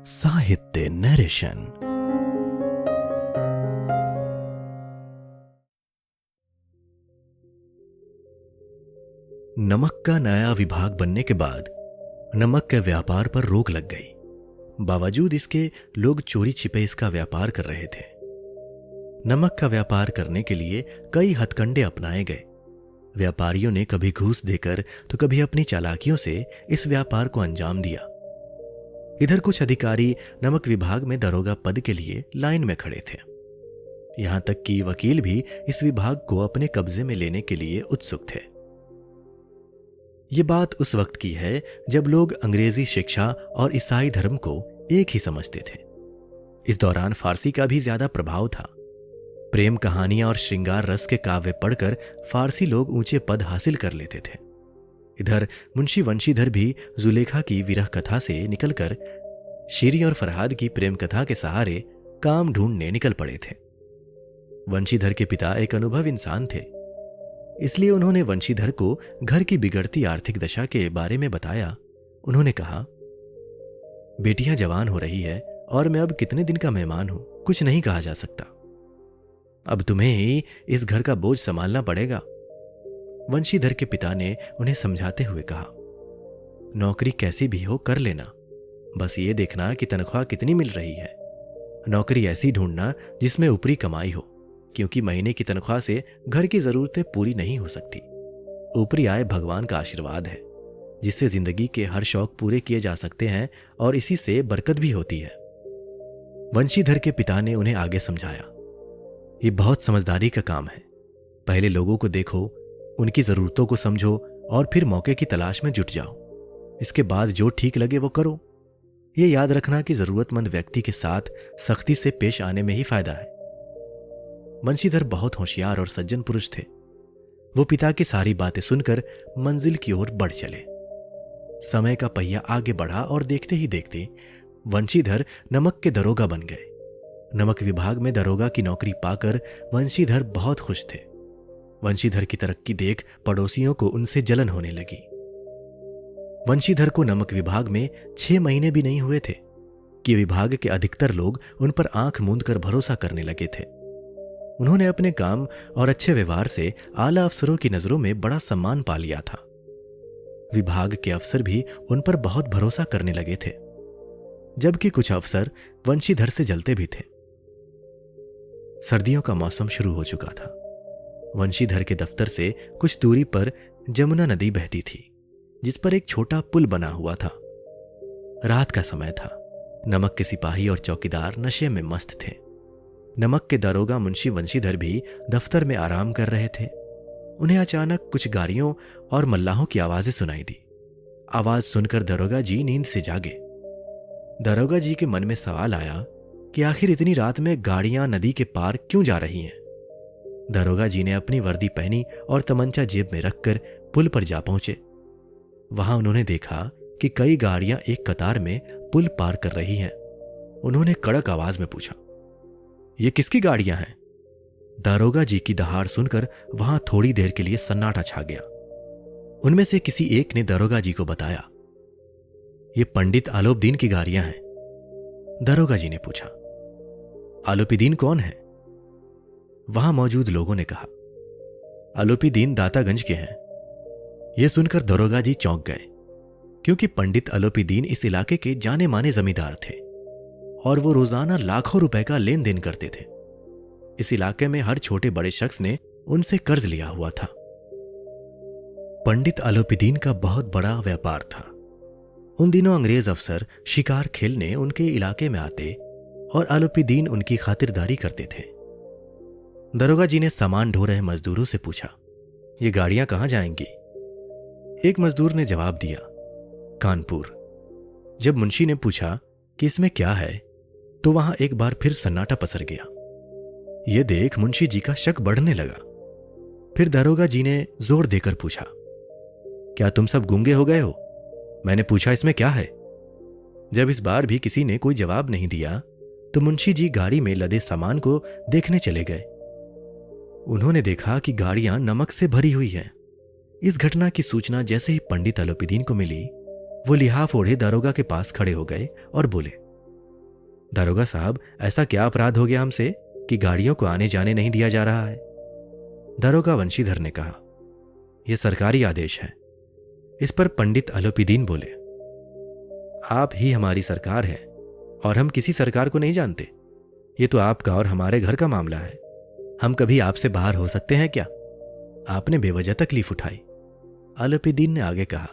साहित्य नरेशन। नमक का नया विभाग बनने के बाद नमक के व्यापार पर रोक लग गई। बावजूद इसके लोग चोरी छिपे इसका व्यापार कर रहे थे। नमक का व्यापार करने के लिए कई हथकंडे अपनाए गए। व्यापारियों ने कभी घूस देकर तो कभी अपनी चालाकियों से इस व्यापार को अंजाम दिया। इधर कुछ अधिकारी नमक विभाग में दरोगा पद के लिए लाइन में खड़े थे। यहां तक कि वकील भी इस विभाग को अपने कब्जे में लेने के लिए उत्सुक थे। ये बात उस वक्त की है जब लोग अंग्रेजी शिक्षा और ईसाई धर्म को एक ही समझते थे। इस दौरान फारसी का भी ज्यादा प्रभाव था। प्रेम कहानियां और श्रृंगार रस के काव्य पढ़कर फारसी लोग ऊंचे पद हासिल कर लेते थे। इधर मुंशी वंशीधर भी जुलेखा की विरह कथा से निकलकर शीरी और फरहाद की प्रेम कथा के सहारे काम ढूंढने निकल पड़े थे। वंशीधर के पिता एक अनुभवी इंसान थे, इसलिए उन्होंने वंशीधर को घर की बिगड़ती आर्थिक दशा के बारे में बताया। उन्होंने कहा, बेटियां जवान हो रही है और मैं अब कितने दिन का मेहमान हूं, कुछ नहीं कहा जा सकता। अब तुम्हें ही इस घर का बोझ संभालना पड़ेगा। वंशीधर के पिता ने उन्हें समझाते हुए कहा, नौकरी कैसी भी हो कर लेना, बस ये देखना कि तनख्वाह कितनी मिल रही है। नौकरी ऐसी ढूंढना जिसमें ऊपरी कमाई हो, क्योंकि महीने की तनख्वाह से घर की जरूरतें पूरी नहीं हो सकती। ऊपरी आय भगवान का आशीर्वाद है, जिससे जिंदगी के हर शौक पूरे किए जा सकते हैं और इसी से बरकत भी होती है। वंशीधर के पिता ने उन्हें आगे समझाया, ये बहुत समझदारी का काम है। पहले लोगों को देखो, उनकी जरूरतों को समझो और फिर मौके की तलाश में जुट जाओ। इसके बाद जो ठीक लगे वो करो। ये याद रखना कि जरूरतमंद व्यक्ति के साथ सख्ती से पेश आने में ही फायदा है। वंशीधर बहुत होशियार और सज्जन पुरुष थे। वो पिता की सारी बातें सुनकर मंजिल की ओर बढ़ चले। समय का पहिया आगे बढ़ा और देखते ही देखते वंशीधर नमक के दरोगा बन गए। नमक विभाग में दरोगा की नौकरी पाकर वंशीधर बहुत खुश थे। वंशीधर की तरक्की देख पड़ोसियों को उनसे जलन होने लगी। वंशीधर को नमक विभाग में 6 महीने भी नहीं हुए थे कि विभाग के अधिकतर लोग उन पर आंख मूंद कर भरोसा करने लगे थे। उन्होंने अपने काम और अच्छे व्यवहार से आला अफसरों की नजरों में बड़ा सम्मान पा लिया था। विभाग के अफसर भी उन पर बहुत भरोसा करने लगे थे, जबकि कुछ अफसर वंशीधर से जलते भी थे। सर्दियों का मौसम शुरू हो चुका था। वंशीधर के दफ्तर से कुछ दूरी पर जमुना नदी बहती थी, जिस पर एक छोटा पुल बना हुआ था। रात का समय था। नमक के सिपाही और चौकीदार नशे में मस्त थे। नमक के दरोगा मुंशी वंशीधर भी दफ्तर में आराम कर रहे थे। उन्हें अचानक कुछ गाड़ियों और मल्लाहों की आवाजें सुनाई दी। आवाज सुनकर दरोगा जी नींद से जागे। दरोगा जी के मन में सवाल आया कि आखिर इतनी रात में गाड़ियां नदी के पार क्यों जा रही हैं। दरोगा जी ने अपनी वर्दी पहनी और तमंचा जेब में रखकर पुल पर जा पहुंचे। वहां उन्होंने देखा कि कई गाड़ियां एक कतार में पुल पार कर रही हैं। उन्होंने कड़क आवाज में पूछा, ये किसकी गाड़ियां हैं? दरोगा जी की दहाड़ सुनकर वहां थोड़ी देर के लिए सन्नाटा छा गया। उनमें से किसी एक ने दरोगा जी को बताया, ये पंडित आलोपदीन की गाड़ियां हैं। दरोगा जी ने पूछा, आलोपीदीन कौन है? वहां मौजूद लोगों ने कहा, आलोपीदीन दातागंज के हैं। यह सुनकर दरोगा जी चौंक गए, क्योंकि पंडित आलोपीदीन इस इलाके के जाने माने जमींदार थे और वो रोजाना लाखों रुपए का लेन देन करते थे। इस इलाके में हर छोटे बड़े शख्स ने उनसे कर्ज लिया हुआ था। पंडित आलोपीदीन का बहुत बड़ा व्यापार था। उन दिनों अंग्रेज अफसर शिकार खेलने उनके इलाके में आते और आलोपीदीन उनकी खातिरदारी करते थे। दरोगा जी ने सामान ढो रहे मजदूरों से पूछा, ये गाड़ियां कहां जाएंगी? एक मजदूर ने जवाब दिया, कानपुर। जब मुंशी ने पूछा कि इसमें क्या है, तो वहां एक बार फिर सन्नाटा पसर गया। यह देख मुंशी जी का शक बढ़ने लगा। फिर दरोगा जी ने जोर देकर पूछा, क्या तुम सब गूंगे हो गए हो? मैंने पूछा इसमें क्या है? जब इस बार भी किसी ने कोई जवाब नहीं दिया, तो मुंशी जी गाड़ी में लदे सामान को देखने चले गए। उन्होंने देखा कि गाड़ियां नमक से भरी हुई हैं। इस घटना की सूचना जैसे ही पंडित आलोपीदीन को मिली, वो लिहाफ ओढ़े दरोगा के पास खड़े हो गए और बोले, दारोगा साहब, ऐसा क्या अपराध हो गया हमसे कि गाड़ियों को आने जाने नहीं दिया जा रहा है? दारोगा वंशीधर ने कहा, यह सरकारी आदेश है। इस पर पंडित अलोपीदीन बोले, आप ही हमारी सरकार है और हम किसी सरकार को नहीं जानते। ये तो आपका और हमारे घर का मामला है। हम कभी आपसे बाहर हो सकते हैं क्या? आपने बेवजह तकलीफ उठाई। अलोपीदीन ने आगे कहा,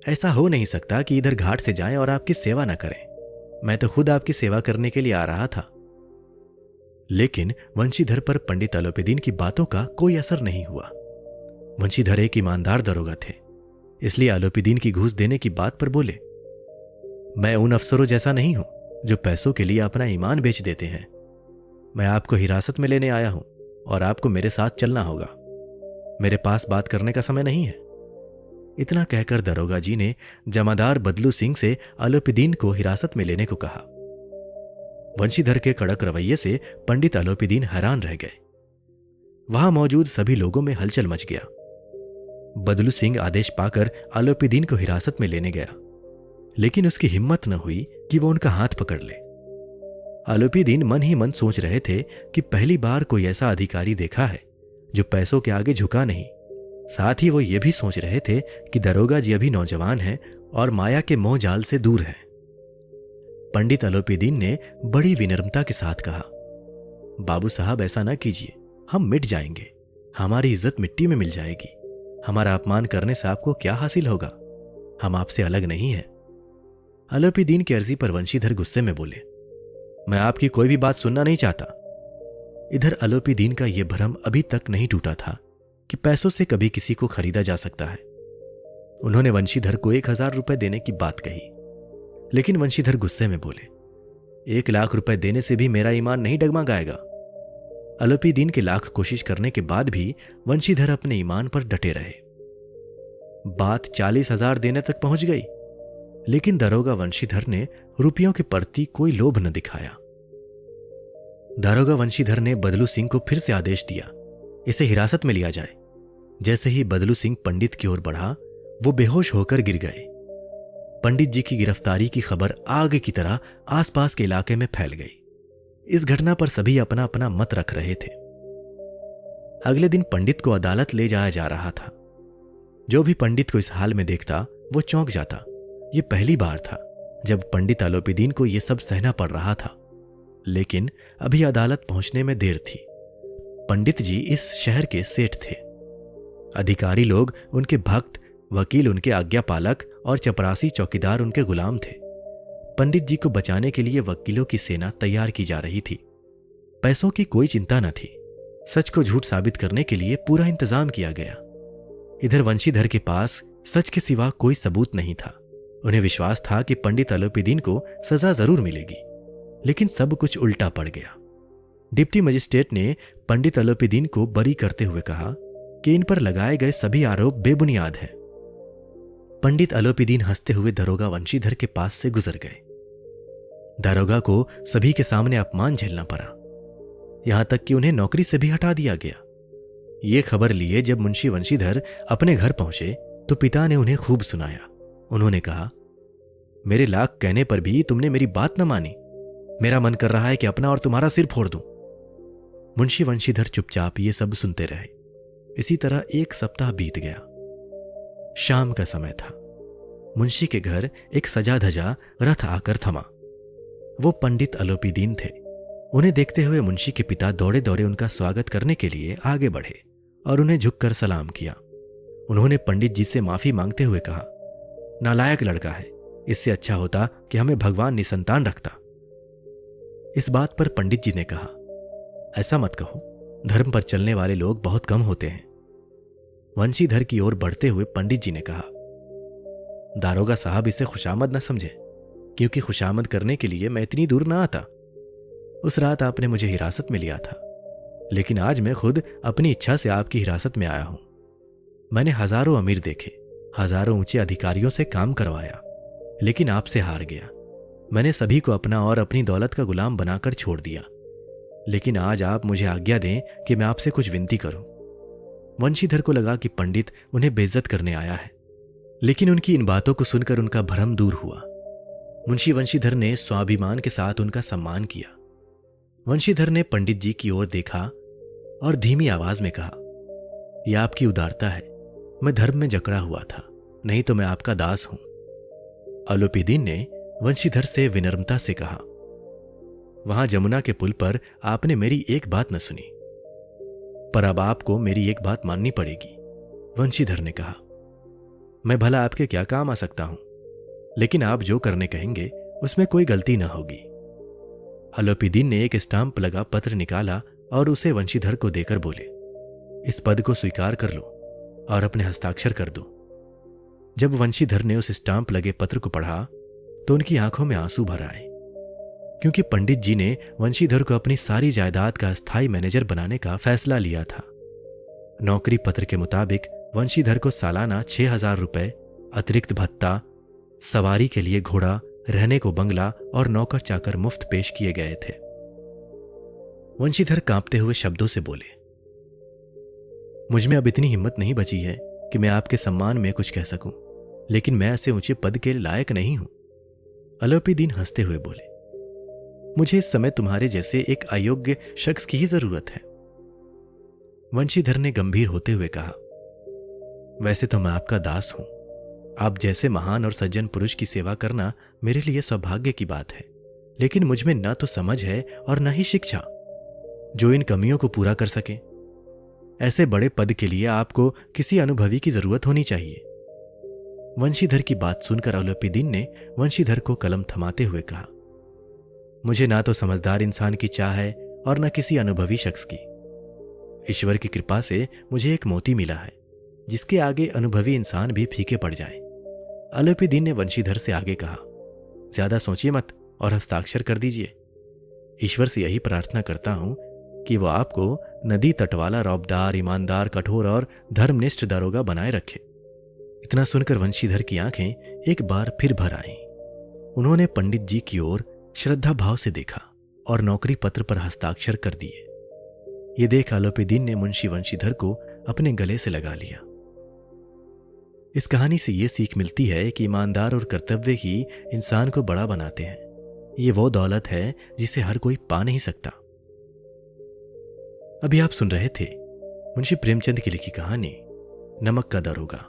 ऐसा हो नहीं सकता कि इधर घाट से जाएं और आपकी सेवा न करें। मैं तो खुद आपकी सेवा करने के लिए आ रहा था। लेकिन वंशीधर पर पंडित अलोपीदीन की बातों का कोई असर नहीं हुआ। वंशीधर एक ईमानदार दरोगा थे, इसलिए अलोपीदीन की घूस देने की बात पर बोले, मैं उन अफसरों जैसा नहीं हूं जो पैसों के लिए अपना ईमान बेच देते हैं। मैं आपको हिरासत में लेने आया हूं और आपको मेरे साथ चलना होगा। मेरे पास बात करने का समय नहीं है। इतना कहकर दरोगा जी ने जमादार बदलू सिंह से अलोपीदीन को हिरासत में लेने को कहा। वंशीधर के कड़क रवैये से पंडित अलोपीदीन हैरान रह गए। वहां मौजूद सभी लोगों में हलचल मच गया। बदलू सिंह आदेश पाकर अलोपीदीन को हिरासत में लेने गया, लेकिन उसकी हिम्मत न हुई कि वो उनका हाथ पकड़ ले। अलोपीदीन मन ही मन सोच रहे थे कि पहली बार कोई ऐसा अधिकारी देखा है जो पैसों के आगे झुका नहीं। साथ ही वो ये भी सोच रहे थे कि दरोगा जी अभी नौजवान हैं और माया के मोह जाल से दूर हैं। पंडित अलोपीदीन ने बड़ी विनम्रता के साथ कहा, बाबू साहब, ऐसा ना कीजिए, हम मिट जाएंगे। हमारी इज्जत मिट्टी में मिल जाएगी। हमारा अपमान करने से आपको क्या हासिल होगा? हम आपसे अलग नहीं हैं। अलोपीदीन की अर्जी पर वंशीधर गुस्से में बोले, मैं आपकी कोई भी बात सुनना नहीं चाहता। इधर अलोपीदीन का यह भ्रम अभी तक नहीं टूटा था कि पैसों से कभी किसी को खरीदा जा सकता है। उन्होंने वंशीधर को 1000 रुपए देने की बात कही, लेकिन वंशीधर गुस्से में बोले, 1 लाख रुपए देने से भी मेरा ईमान नहीं डगमगाएगा। अलोपीदीन के लाख कोशिश करने के बाद भी वंशीधर अपने ईमान पर डटे रहे। बात 40,000 देने तक पहुंच गई, लेकिन दरोगा वंशीधर ने रुपयों के प्रति कोई लोभ न दिखाया। दारोगा वंशीधर ने बदलू सिंह को फिर से आदेश दिया, इसे हिरासत में लिया जाए। जैसे ही बदलू सिंह पंडित की ओर बढ़ा, वो बेहोश होकर गिर गए। पंडित जी की गिरफ्तारी की खबर आग की तरह आसपास के इलाके में फैल गई। इस घटना पर सभी अपना अपना मत रख रहे थे। अगले दिन पंडित को अदालत ले जाया जा रहा था। जो भी पंडित को इस हाल में देखता वो चौंक जाता। ये पहली बार था जब पंडित अलोपीदीन को यह सब सहना पड़ रहा था। लेकिन अभी अदालत पहुंचने में देर थी। पंडित जी इस शहर के सेठ थे। अधिकारी लोग उनके भक्त, वकील उनके आज्ञापालक और चपरासी चौकीदार उनके गुलाम थे। पंडित जी को बचाने के लिए वकीलों की सेना तैयार की जा रही थी। पैसों की कोई चिंता न थी। सच को झूठ साबित करने के लिए पूरा इंतजाम किया गया। इधर वंशीधर के पास सच के सिवा कोई सबूत नहीं था। उन्हें विश्वास था कि पंडित अलोपीदीन को सजा जरूर मिलेगी, लेकिन सब कुछ उल्टा पड़ गया। डिप्टी मजिस्ट्रेट ने पंडित अलोपीदीन को बरी करते हुए कहा कि इन पर लगाए गए सभी आरोप बेबुनियाद हैं। पंडित अलोपीदीन हंसते हुए दरोगा वंशीधर के पास से गुजर गए। दारोगा को सभी के सामने अपमान झेलना पड़ा, यहां तक कि उन्हें नौकरी से भी हटा दिया गया। ये खबर लिए जब मुंशी वंशीधर अपने घर पहुंचे तो पिता ने उन्हें खूब सुनाया। उन्होंने कहा, मेरे लाख कहने पर भी तुमने मेरी बात न मानी। मेरा मन कर रहा है कि अपना और तुम्हारा सिर फोड़ दूं। मुंशी वंशीधर चुपचाप ये सब सुनते रहे। इसी तरह 1 सप्ताह बीत गया। शाम का समय था। मुंशी के घर एक सजा धजा रथ आकर थमा। वो पंडित अलोपीदीन थे। उन्हें देखते हुए मुंशी के पिता दौड़े दौड़े उनका स्वागत करने के लिए आगे बढ़े और उन्हें झुककर सलाम किया। उन्होंने पंडित जी से माफी मांगते हुए कहा, नालायक लड़का है, इससे अच्छा होता कि हमें भगवान निसंतान रखता। इस बात पर पंडित जी ने कहा, ऐसा मत कहो, धर्म पर चलने वाले लोग बहुत कम होते हैं। वंशीधर की ओर बढ़ते हुए पंडित जी ने कहा, दारोगा साहब इसे खुशामद न समझे, क्योंकि खुशामद करने के लिए मैं इतनी दूर ना आता। उस रात आपने मुझे हिरासत में लिया था, लेकिन आज मैं खुद अपनी इच्छा से आपकी हिरासत में आया हूं। मैंने हजारों अमीर देखे, हजारों ऊंचे अधिकारियों से काम करवाया, लेकिन आपसे हार गया। मैंने सभी को अपना और अपनी दौलत का गुलाम बनाकर छोड़ दिया, लेकिन आज आप मुझे आज्ञा दें कि मैं आपसे कुछ विनती करूं। वंशीधर को लगा कि पंडित उन्हें बेइज्जत करने आया है, लेकिन उनकी इन बातों को सुनकर उनका भ्रम दूर हुआ। मुंशी वंशीधर ने स्वाभिमान के साथ उनका सम्मान किया। वंशीधर ने पंडित जी की ओर देखा और धीमी आवाज में कहा, यह आपकी उदारता है। मैं धर्म में जकड़ा हुआ था, नहीं तो मैं आपका दास हूं। अलोपीदीन ने वंशीधर से विनम्रता से कहा, वहां जमुना के पुल पर आपने मेरी एक बात न सुनी, पर अब आपको मेरी एक बात माननी पड़ेगी। वंशीधर ने कहा, मैं भला आपके क्या काम आ सकता हूं, लेकिन आप जो करने कहेंगे उसमें कोई गलती न होगी। अलोपीदीन ने एक स्टाम्प लगा पत्र निकाला और उसे वंशीधर को देकर बोले, इस पद को स्वीकार कर लो और अपने हस्ताक्षर कर दो। जब वंशीधर ने उस स्टाम्प लगे पत्र को पढ़ा तो उनकी आंखों में आंसू भर आए, क्योंकि पंडित जी ने वंशीधर को अपनी सारी जायदाद का स्थायी मैनेजर बनाने का फैसला लिया था। नौकरी पत्र के मुताबिक वंशीधर को सालाना 6,000 रुपए अतिरिक्त भत्ता, सवारी के लिए घोड़ा, रहने को बंगला और नौकर चाकर मुफ्त पेश किए गए थे। वंशीधर कांपते हुए शब्दों से बोले, मुझ में अब इतनी हिम्मत नहीं बची है कि मैं आपके सम्मान में कुछ कह सकूं, लेकिन मैं ऐसे ऊंचे पद के लायक नहीं हूं। अलोपीदीन हंसते हुए बोले, मुझे इस समय तुम्हारे जैसे एक अयोग्य शख्स की ही जरूरत है। वंशीधर ने गंभीर होते हुए कहा, वैसे तो मैं आपका दास हूं। आप जैसे महान और सज्जन पुरुष की सेवा करना मेरे लिए सौभाग्य की बात है, लेकिन मुझ में न तो समझ है और न ही शिक्षा जो इन कमियों को पूरा कर सके। ऐसे बड़े पद के लिए आपको किसी अनुभवी की जरूरत होनी चाहिए। वंशीधर की बात सुनकर अलोपीदीन ने वंशीधर को कलम थमाते हुए कहा, मुझे ना तो समझदार इंसान की चाह है और न किसी अनुभवी शख्स की। ईश्वर की कृपा से मुझे एक मोती मिला है जिसके आगे अनुभवी इंसान भी फीके पड़ जाएं। अलोपीदीन ने वंशीधर से आगे कहा, ज्यादा सोचिए मत और हस्ताक्षर कर दीजिए। ईश्वर से यही प्रार्थना करता हूं कि वो आपको नदी तट वाला रौबदार, ईमानदार, कठोर और धर्मनिष्ठ दारोगा बनाए रखे। इतना सुनकर वंशीधर की आंखें एक बार फिर भर आईं। उन्होंने पंडित जी की ओर श्रद्धा भाव से देखा और नौकरी पत्र पर हस्ताक्षर कर दिए। ये देख अलोपीदीन ने मुंशी वंशीधर को अपने गले से लगा लिया। इस कहानी से यह सीख मिलती है कि ईमानदार और कर्तव्य ही इंसान को बड़ा बनाते हैं। ये वो दौलत है जिसे हर कोई पा नहीं सकता। अभी आप सुन रहे थे मुंशी प्रेमचंद की लिखी कहानी नमक का दरोगा।